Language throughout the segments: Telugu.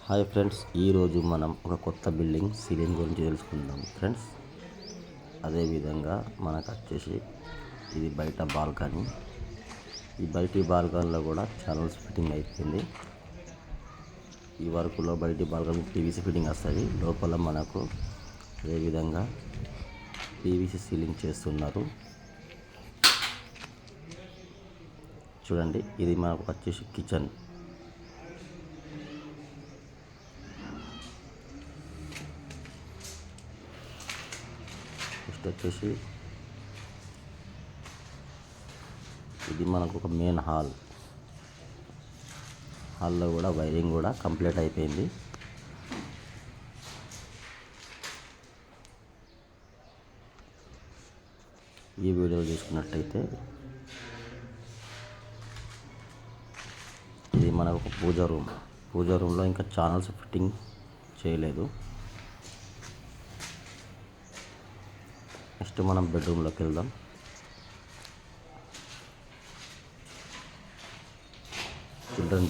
హాయ్ ఫ్రెండ్స్, ఈరోజు మనం ఒక కొత్త బిల్డింగ్ సీలింగ్ గురించి తెలుసుకుందాం ఫ్రెండ్స్. అదేవిధంగా మనకు వచ్చేసి ఇది బయట బాల్కనీ. ఈ బయటి బాల్కనీలో కూడా ఛానల్స్ ఫిట్టింగ్ అయిపోయింది. ఈ వర్క్లో బయటి బాల్కనీ పీవీసీ ఫిట్టింగ్ వస్తుంది. లోపల మనకు అదేవిధంగా పీవీసీ సీలింగ్ చేస్తున్నారు. చూడండి, ఇది మనకు వచ్చేసి కిచెన్. నెక్స్ట్ వచ్చేసి ఇది మనకు ఒక మెయిన్ హాల్లో కూడా వైరింగ్ కూడా కంప్లీట్ అయిపోయింది. ఈ వీడియో చూసుకున్నట్టయితే ఇది మనకు ఒక పూజా రూమ్లో ఇంకా ఛానల్స్ ఫిట్టింగ్ చేయలేదు. నెక్స్ట్ మనం బెడ్రూమ్లోకి వెళ్దాం. చిల్డ్రన్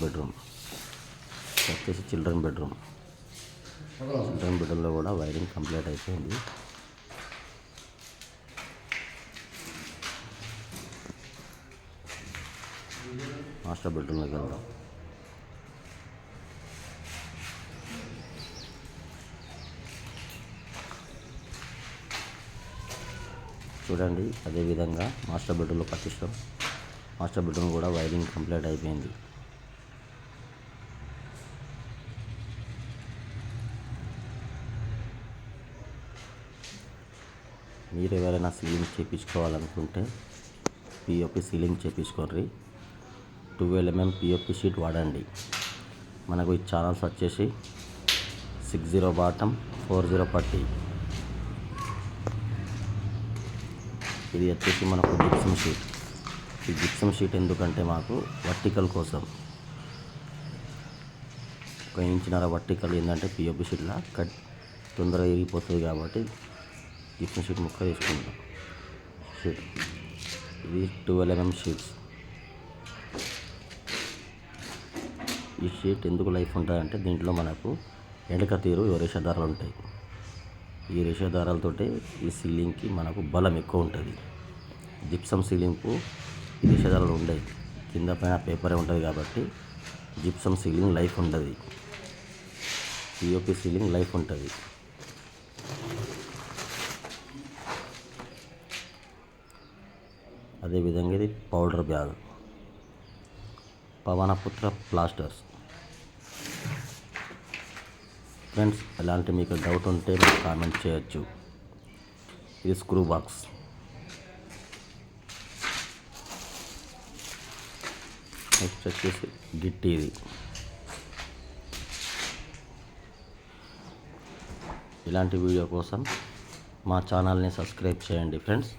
బెడ్రూమ్లో కూడా వైరింగ్ కంప్లీట్ అయిపోయింది. మాస్టర్ బెడ్రూమ్లోకి వెళ్దాం. చూడండి, అదేవిధంగా మాస్టర్ బెడ్రూమ్ కూడా వైరింగ్ కంప్లీట్ అయిపోయింది. మీరు ఎవరైనా సీలింగ్ చేయించుకోవాలనుకుంటే పిఓపి సీలింగ్ చేయించుకోండి. 12 mm పిఓపి షీట్ వాడండి. మనకు ఈ ఛానల్స్ వచ్చేసి 60 బాటమ్ 40 పట్టి. ఇది వచ్చేసి మనకు జిప్సమ్ షీట్. ఈ జిప్సమ్ షీట్ ఎందుకంటే మాకు వర్టికల్ కోసం 1 ఇంచున్నర వర్టికల్ ఏంటంటే పిఓపి షీట్లా కట్ తొందరగా విరిగిపోతుంది కాబట్టి జిప్సమ్ షీట్ ముక్క తీసుకుంటాం. ఇది 12 mm షీట్స్. ఈ షీట్ ఎందుకు లైఫ్ ఉంటుందంటే దీంట్లో మనకు ఎడక తీరు రేష దారాలు ఉంటాయి. ఈ రేష దారాలతోటి ఈ సీలింగ్కి మనకు బలం ఎక్కువ ఉంటుంది. జిప్సమ్ సీలింగ్కు ఈ రేష దారాలు ఉండవు, కింద పైన పేపరే ఉంటుంది కాబట్టి జిప్సమ్ సీలింగ్ లైఫ్ ఉండదు. పిఓపి సీలింగ్ లైఫ్ ఉంటుంది. అదేవిధంగా ఇది powder bag, Pawanputra plasters. Friends, ఎలాంటి మీకు డౌట్ ఉంటే మీరు కామెంట్ చేయొచ్చు. ఇది స్క్రూ బాక్స్. నెక్స్ట్ వచ్చేసి గిట్టి. ఇది ఇలాంటి వీడియో కోసం మా ఛానల్ని సబ్స్క్రైబ్ చేయండి ఫ్రెండ్స్.